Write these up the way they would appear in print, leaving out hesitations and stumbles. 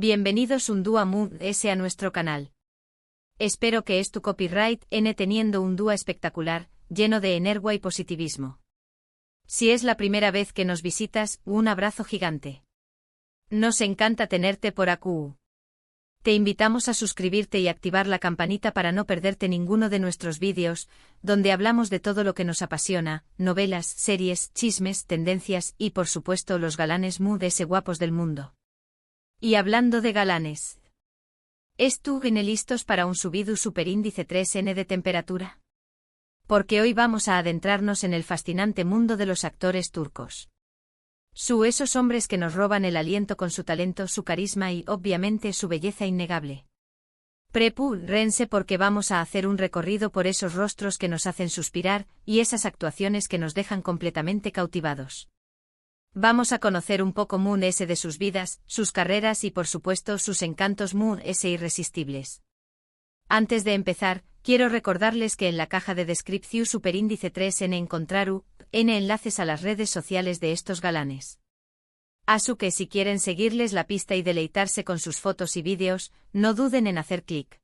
Bienvenidos un dúa Mood S a nuestro canal. Espero que es tu copyright N teniendo un dúa espectacular, lleno de energía y positivismo. Si es la primera vez que nos visitas, un abrazo gigante. Nos encanta tenerte por aquí. Te invitamos a suscribirte y activar la campanita para no perderte ninguno de nuestros vídeos, donde hablamos de todo lo que nos apasiona, novelas, series, chismes, tendencias y por supuesto los galanes Mood S guapos del mundo. Y hablando de galanes, ¿estuguen listos para un subido superíndice 3N de temperatura? Porque hoy vamos a adentrarnos en el fascinante mundo de los actores turcos. Esos hombres que nos roban el aliento con su talento, su carisma y, obviamente, su belleza innegable. Prepárense porque vamos a hacer un recorrido por esos rostros que nos hacen suspirar y esas actuaciones que nos dejan completamente cautivados. Vamos a conocer un poco Mood S de sus vidas, sus carreras y por supuesto sus encantos Mood S irresistibles. Antes de empezar, quiero recordarles que en la caja de descripción superíndice 3N encontraru enlaces a las redes sociales de estos galanes. Así que si quieren seguirles la pista y deleitarse con sus fotos y vídeos, no duden en hacer clic.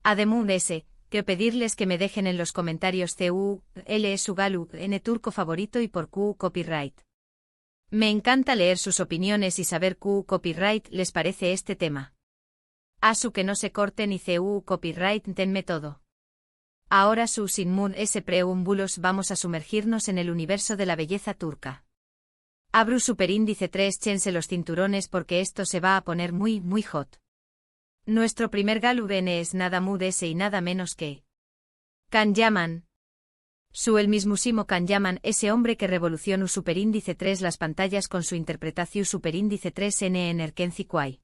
Además quiero pedirles que me dejen en los comentarios cuál es su galu N turco favorito y por qué copyright. Me encanta leer sus opiniones y saber qué copyright les parece este tema. Así que no se corten y copyright tenme todo. Ahora sin Mood S preámbulos vamos a sumergirnos en el universo de la belleza turca. Abru superíndice 3 chense los cinturones porque esto se va a poner muy hot. Nuestro primer galu N es nada Mood S y nada menos que Can Yaman. El mismísimo Can Yaman, ese hombre que revolucionó superíndice 3 las pantallas con su interpretación superíndice 3N en Erkenci Quay.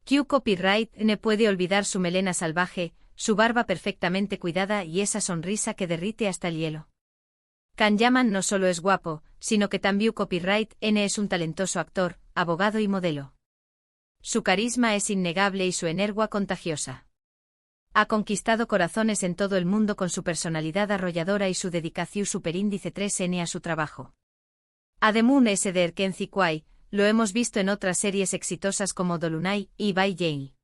Q copyright N puede olvidar su melena salvaje, su barba perfectamente cuidada y esa sonrisa que derrite hasta el hielo. Can Yaman no solo es guapo, sino que también copyright N es un talentoso actor, abogado y modelo. Su carisma es innegable y su energía contagiosa. Ha conquistado corazones en todo el mundo con su personalidad arrolladora y su dedicación superíndice 3N a su trabajo. Además S de Erkenci Quay, lo hemos visto en otras series exitosas como Dolunay y Bay Jail.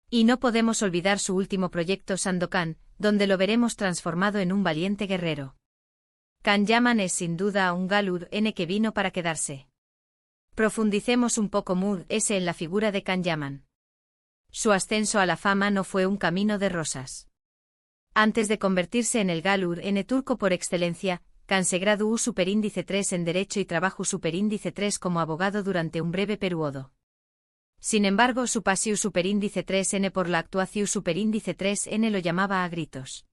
Y no podemos olvidar su último proyecto Sandokan, donde lo veremos transformado en un valiente guerrero. Can Yaman es sin duda un galu N que vino para quedarse. Profundicemos un poco Mood S en la figura de Can Yaman. Su ascenso a la fama no fue un camino de rosas. Antes de convertirse en el galu N turco por excelencia, Can se graduó superíndice 3 en Derecho y trabajó superíndice 3 como abogado durante un breve periodo. Sin embargo, su pasión superíndice 3N por la actuación superíndice 3N lo llamaba a gritos.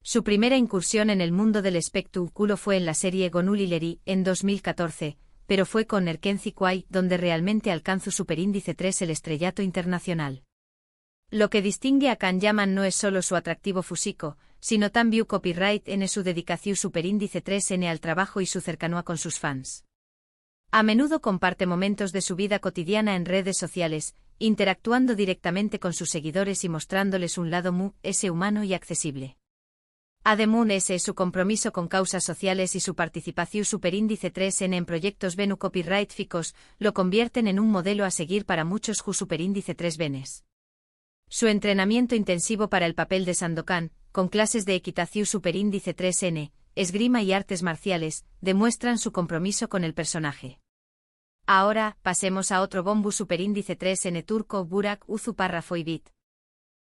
Su primera incursión en el mundo del espectáculo fue en la serie Gonulileri en 2014, pero fue con Erkenci Quay donde realmente alcanzó superíndice 3 el estrellato internacional. Lo que distingue a Can Yaman no es solo su atractivo físico, sino también copyright N su dedicación superíndice 3N al trabajo y su cercanía con sus fans. A menudo comparte momentos de su vida cotidiana en redes sociales, interactuando directamente con sus seguidores y mostrándoles un lado Mood S humano y accesible. Además S su compromiso con causas sociales y su participación superíndice 3N en proyectos Venu copyright ficos lo convierten en un modelo a seguir para muchos superíndice 3 venes. Su entrenamiento intensivo para el papel de Sandokan, con clases de equitación superíndice 3N, esgrima y artes marciales, demuestran su compromiso con el personaje. Ahora, pasemos a otro bombu superíndice 3N turco Burak Uzuparrafoybit.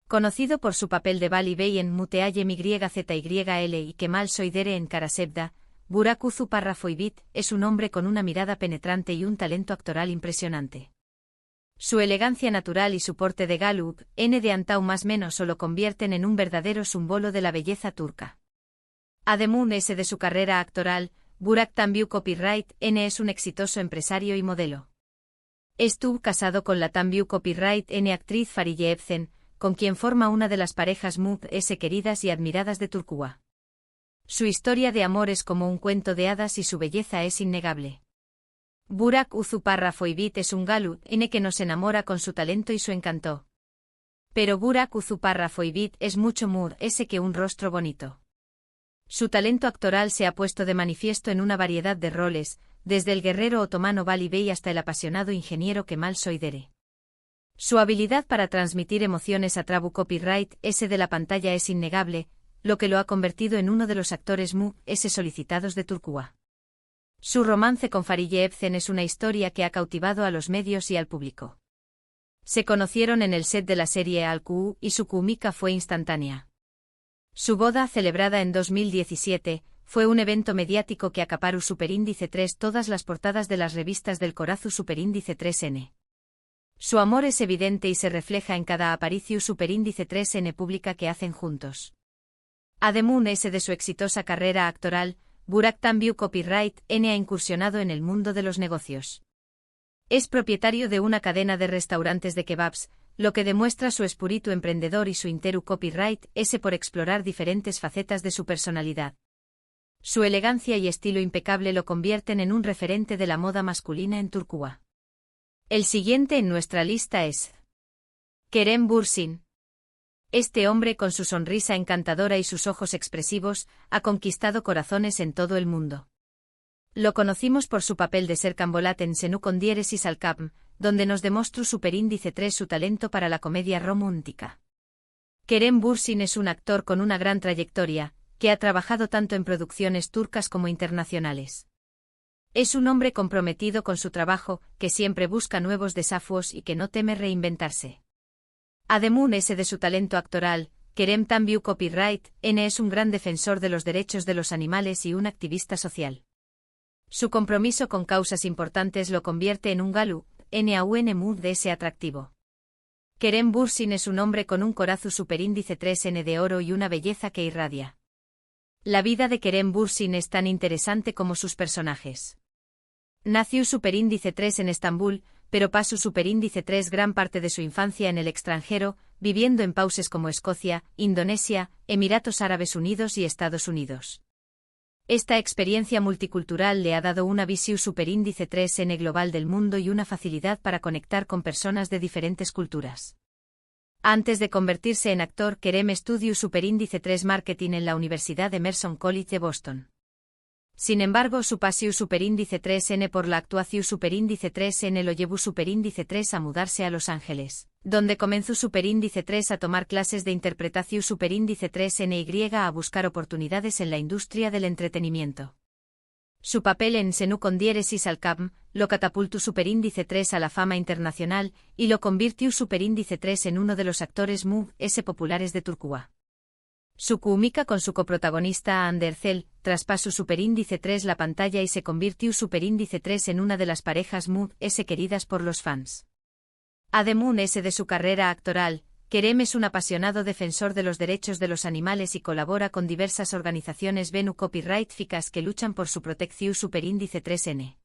Conocido por su papel de Bali Bey en Muteayem YZYL y Kemal Soydere en Karasevda, Burak Uzuparrafoybit es un hombre con una mirada penetrante y un talento actoral impresionante. Su elegancia natural y su porte de galu N de Antau más menos lo convierten en un verdadero símbolo de la belleza turca. Además S de su carrera actoral, Burak también copyright N es un exitoso empresario y modelo. Estuvo casado con la también copyright N actriz Fariye Evcen, con quien forma una de las parejas Mood S queridas y admiradas de Turquía. Su historia de amor es como un cuento de hadas y su belleza es innegable. Burak Uzuparrafoybit es un galu N que nos enamora con su talento y su encanto. Pero Burak Uzuparrafoybit es mucho Mood S que un rostro bonito. Su talento actoral se ha puesto de manifiesto en una variedad de roles, desde el guerrero otomano Bali Bey hasta el apasionado ingeniero Kemal Soydere. Su habilidad para transmitir emociones a través copyright S de la pantalla es innegable, lo que lo ha convertido en uno de los actores S solicitados de Turquía. Su romance con Fariye Evcen es una historia que ha cautivado a los medios y al público. Se conocieron en el set de la serie Al-Ku y su química fue instantánea. Su boda, celebrada en 2017, fue un evento mediático que acaparó Superíndice 3 todas las portadas de las revistas del Corazu Superíndice 3N. Su amor es evidente y se refleja en cada aparición Superíndice 3N pública que hacen juntos. Además de su exitosa carrera actoral, Burak Tambiu Copyright N ha incursionado en el mundo de los negocios. Es propietario de una cadena de restaurantes de kebabs, lo que demuestra su espíritu emprendedor y su interu copyright S por explorar diferentes facetas de su personalidad. Su elegancia y estilo impecable lo convierten en un referente de la moda masculina en Turquía. El siguiente en nuestra lista es Kerem Bürsin. Este hombre, con su sonrisa encantadora y sus ojos expresivos, ha conquistado corazones en todo el mundo. Lo conocimos por su papel de Serkan Bolat en Senu con diéresis al Capm, donde nos demostró Superíndice 3 su talento para la comedia romántica. Kerem Bürsin es un actor con una gran trayectoria, que ha trabajado tanto en producciones turcas como internacionales. Es un hombre comprometido con su trabajo, que siempre busca nuevos desafíos y que no teme reinventarse. Además de su talento actoral, Kerem Tambiu Copyright N es un gran defensor de los derechos de los animales y un activista social. Su compromiso con causas importantes lo convierte en un galu NAUN mood de ese atractivo. Kerem Bürsin es un hombre con un corazu Superíndice 3N de oro y una belleza que irradia. La vida de Kerem Bürsin es tan interesante como sus personajes. Nació Superíndice 3 en Estambul, pero pasó Superíndice 3 gran parte de su infancia en el extranjero, viviendo en países como Escocia, Indonesia, Emiratos Árabes Unidos y Estados Unidos. Esta experiencia multicultural le ha dado una visión Superíndice 3N global del mundo y una facilidad para conectar con personas de diferentes culturas. Antes de convertirse en actor, Kerem estudió Superíndice 3 Marketing en la Universidad Emerson College de Boston. Sin embargo, su pasión Superíndice 3N por la actuación Superíndice 3N lo llevó Superíndice 3 a mudarse a Los Ángeles, donde comenzó Superíndice 3 a tomar clases de interpretación Superíndice 3NY a buscar oportunidades en la industria del entretenimiento. Su papel en Senu con diéresis al Capm lo catapultó Superíndice 3 a la fama internacional y lo convirtió Superíndice 3 en uno de los actores S populares de Turquía. Su química con su coprotagonista Andercel traspasó Superíndice 3 la pantalla y se convirtió Superíndice 3 en una de las parejas S queridas por los fans. Además de su carrera actoral, Kerem es un apasionado defensor de los derechos de los animales y colabora con diversas organizaciones Venu Copyright Ficas que luchan por su protección Superíndice 3N.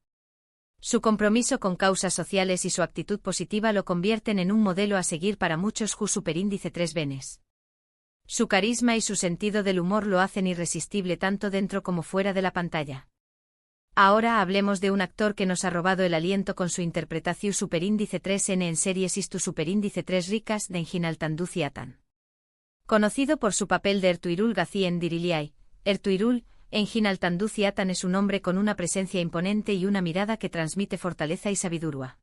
Su compromiso con causas sociales y su actitud positiva lo convierten en un modelo a seguir para muchos Superíndice 3 venes. Su carisma y su sentido del humor lo hacen irresistible tanto dentro como fuera de la pantalla. Ahora hablemos de un actor que nos ha robado el aliento con su interpretación Superíndice 3N en series Istu Superíndice 3 Ricas de Enginal Tanduzi Atan. Conocido por su papel de Ertuğrul Gazi en Diriliay, Ertuğrul, Enginal Tanduzi Atan es un hombre con una presencia imponente y una mirada que transmite fortaleza y sabiduría.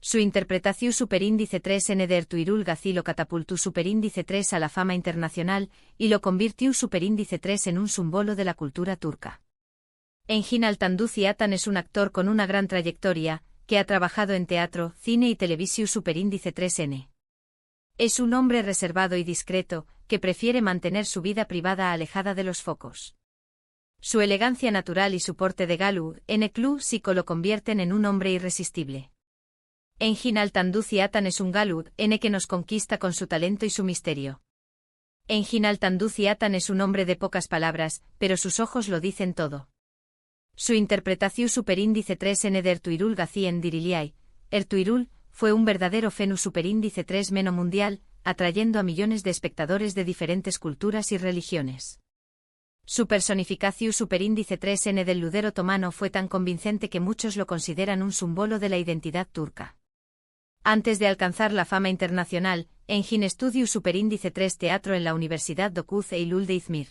Su interpretación Superíndice 3N de Ertuğrul Gazi lo catapultó Superíndice 3 a la fama internacional y lo convirtió Superíndice 3 en un símbolo de la cultura turca. Enginal Tanduzi Atan es un actor con una gran trayectoria, que ha trabajado en teatro, cine y televisión Superíndice 3N. Es un hombre reservado y discreto, que prefiere mantener su vida privada alejada de los focos. Su elegancia natural y su porte de galu N-Club lo convierten en un hombre irresistible. Enginal Tanduzi Atan es un galu N que nos conquista con su talento y su misterio. Enginal Tanduzi Atan es un hombre de pocas palabras, pero sus ojos lo dicen todo. Su interpretación Superíndice 3N de Ertuğrul Gazi en Diriliay, Ertuğrul, fue un verdadero fenómeno Superíndice 3 meno mundial, atrayendo a millones de espectadores de diferentes culturas y religiones. Su personificación Superíndice 3N del Luder otomano fue tan convincente que muchos lo consideran un símbolo de la identidad turca. Antes de alcanzar la fama internacional, Engin estudió Superíndice 3 teatro en la Universidad Dokuz Eylül de Izmir.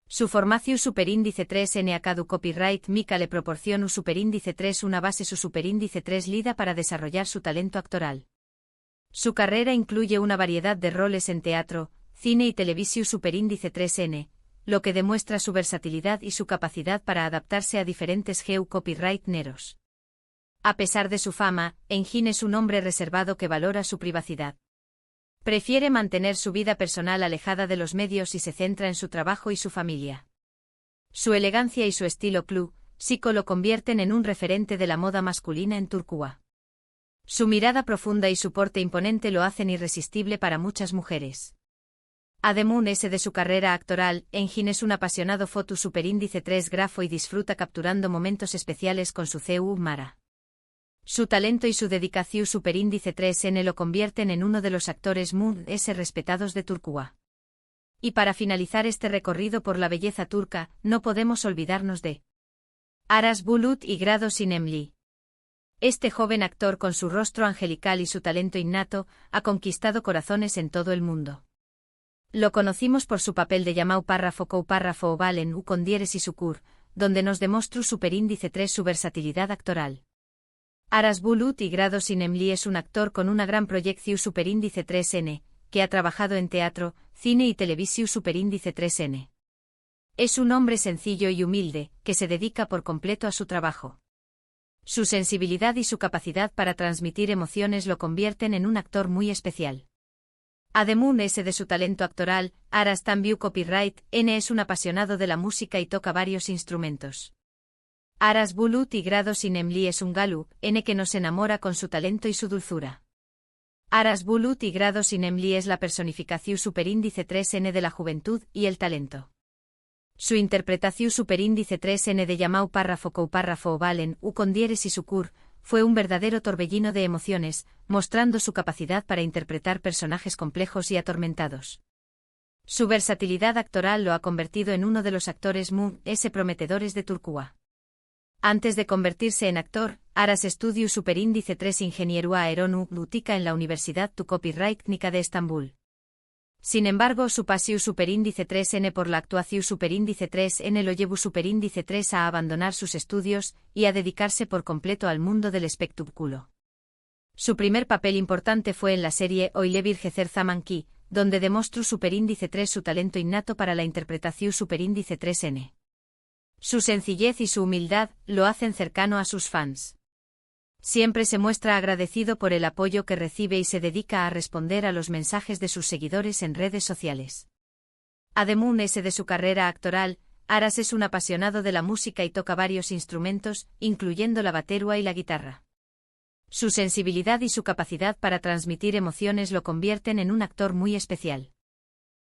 Su formación Superíndice 3N Acadu Copyright Mica le proporcionó Superíndice 3 una base su Superíndice 3 lida para desarrollar su talento actoral. Su carrera incluye una variedad de roles en teatro, cine y televisión superíndice 3N, lo que demuestra su versatilidad y su capacidad para adaptarse a diferentes copyright neros. A pesar de su fama, Engin es un hombre reservado que valora su privacidad. Prefiere mantener su vida personal alejada de los medios y se centra en su trabajo y su familia. Su elegancia y su estilo clásico lo convierten en un referente de la moda masculina en Turquía. Su mirada profunda y su porte imponente lo hacen irresistible para muchas mujeres. Además de su carrera actoral, Engin es un apasionado foto superíndice 3 grafo y disfruta capturando momentos especiales con su Mara. Su talento y su dedicación superíndice 3N lo convierten en uno de los actores respetados de Turquía. Y para finalizar este recorrido por la belleza turca, no podemos olvidarnos de Aras Bulut y Grado Sinemli. Este joven actor con su rostro angelical y su talento innato, ha conquistado corazones en todo el mundo. Lo conocimos por su papel de Yamau párrafo oval en U con Dieres y Sukur, donde nos demostró superíndice 3 su versatilidad actoral. Aras Bulut y Grado Sinemli es un actor con una gran proyección superíndice 3N, que ha trabajado en teatro, cine y televisión superíndice 3N. Es un hombre sencillo y humilde, que se dedica por completo a su trabajo. Su sensibilidad y su capacidad para transmitir emociones lo convierten en un actor muy especial. Además de su talento actoral, Aras también copyright N es un apasionado de la música y toca varios instrumentos. Aras Bulut y Grado Sinemli es un galu N que nos enamora con su talento y su dulzura. Aras Bulut y Grado Sinemli es la personificación superíndice 3N de la juventud y el talento. Su interpretación superíndice 3N de Yamau párrafo oval en U con Dieres y Sukur fue un verdadero torbellino de emociones, mostrando su capacidad para interpretar personajes complejos y atormentados. Su versatilidad actoral lo ha convertido en uno de los actores prometedores de Turquía. Antes de convertirse en actor, Aras estudió superíndice 3 Ingeniería Aeronáutica en la Universidad Copyright de Estambul. Sin embargo, su pasión superíndice 3N por la actuación superíndice 3N lo llevó superíndice 3 a abandonar sus estudios y a dedicarse por completo al mundo del espectáculo. Su primer papel importante fue en la serie Oile Birgecer Zamanki, donde demostró superíndice 3 su talento innato para la interpretación superíndice 3N. Su sencillez y su humildad lo hacen cercano a sus fans. Siempre se muestra agradecido por el apoyo que recibe y se dedica a responder a los mensajes de sus seguidores en redes sociales. Además de su carrera actoral, Aras es un apasionado de la música y toca varios instrumentos, incluyendo la baterua y la guitarra. Su sensibilidad y su capacidad para transmitir emociones lo convierten en un actor muy especial.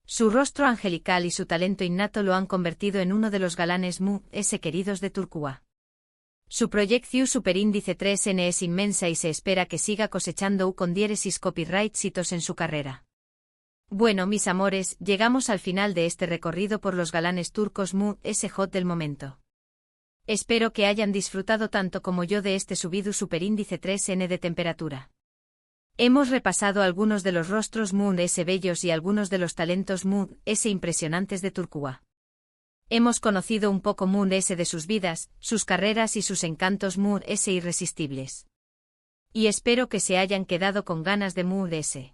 Su rostro angelical y su talento innato lo han convertido en uno de los galanes queridos de Turquía. Su proyección superíndice 3N es inmensa y se espera que siga cosechando U con Dieresis copyright hitos en su carrera. Bueno, mis amores, llegamos al final de este recorrido por los galanes turcos hot del momento. Espero que hayan disfrutado tanto como yo de este subido superíndice 3N de temperatura. Hemos repasado algunos de los rostros bellos y algunos de los talentos impresionantes de Turquía. Hemos conocido un poco de sus vidas, sus carreras y sus encantos irresistibles. Y espero que se hayan quedado con ganas de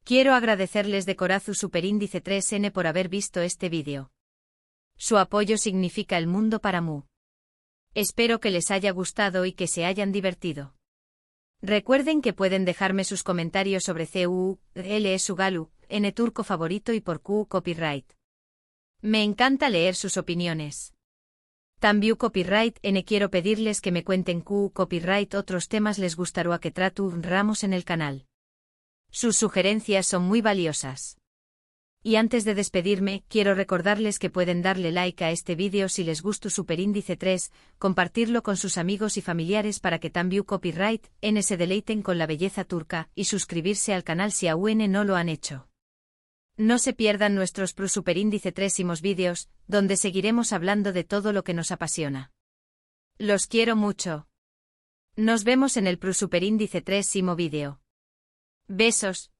Quiero agradecerles de corazón superíndice 3N por haber visto este vídeo. Su apoyo significa el mundo para Mu. Espero que les haya gustado y que se hayan divertido. Recuerden que pueden dejarme sus comentarios sobre su galu, N turco favorito y por Q copyright. Me encanta leer sus opiniones. También copyright N quiero pedirles que me cuenten Q copyright otros temas les gustaría que tratáramos en el canal. Sus sugerencias son muy valiosas. Y antes de despedirme, quiero recordarles que pueden darle like a este vídeo si les gustó superíndice 3, compartirlo con sus amigos y familiares para que también copyright N se deleiten con la belleza turca y suscribirse al canal si aún no lo han hecho. No se pierdan nuestros superíndice 3 vídeos, donde seguiremos hablando de todo lo que nos apasiona. Los quiero mucho. Nos vemos en el superíndice 3 vídeo. Besos.